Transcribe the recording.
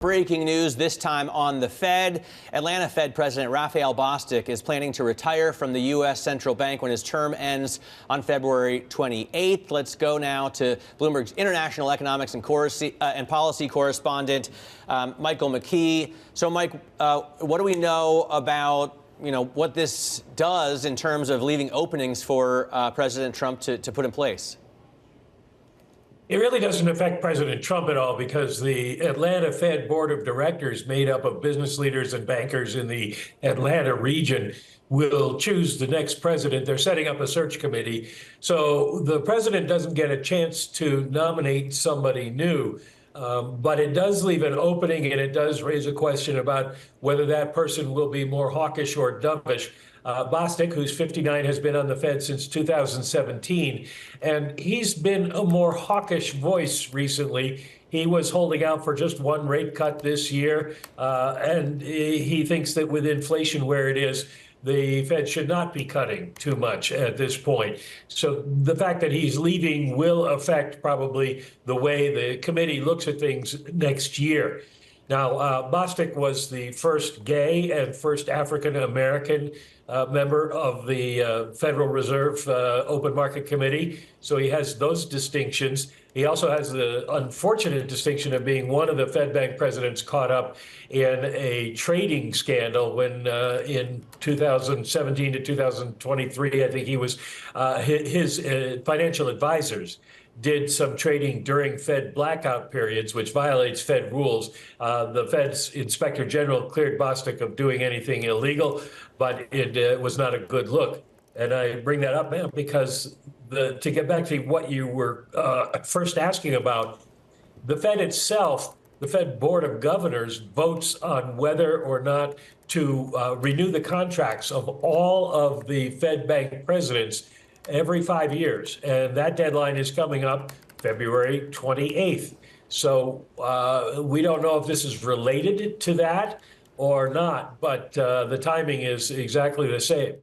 Breaking news this time on the Fed. Atlanta Fed President Raphael Bostic is planning to retire from the U.S. Central Bank when his term ends on February 28th. Let's go now to Bloomberg's international economics and policy correspondent, Michael McKee. So, Mike, what do we know about what this does in terms of leaving openings for President Trump to put in place? It really doesn't affect President Trump at all because the Atlanta Fed Board of Directors, made up of business leaders and bankers in the Atlanta region, will choose the next president. They're setting up a search committee. So the president doesn't get a chance to nominate somebody new. But it does leave an opening, and it does raise a question about whether that person will be more hawkish or dovish. Bostic, who's 59, has been on the Fed since 2017, and he's been a more hawkish voice recently. He was holding out for just one rate cut this year, and he thinks that with inflation where it is, the Fed should not be cutting too much at this point. So the fact that he's leaving will affect probably the way the committee looks at things next year. Now, Bostic was the first gay and first African-American member of the Federal Reserve Open Market Committee. So he has those distinctions. He also has the unfortunate distinction of being one of the Fed Bank presidents caught up in a trading scandal when in 2017 to 2023, I think he was, his financial advisors did some trading during Fed blackout periods, which violates Fed rules. The Fed's Inspector General cleared Bostic of doing anything illegal, but it was not a good look. And I bring that up, man, because to get back to what you were first asking about, the Fed itself, the Fed Board of Governors, votes on whether or not to renew the contracts of all of the Fed Bank presidents every 5 years. And that deadline is coming up February 28th. So we don't know if this is related to that or not, but the timing is exactly the same.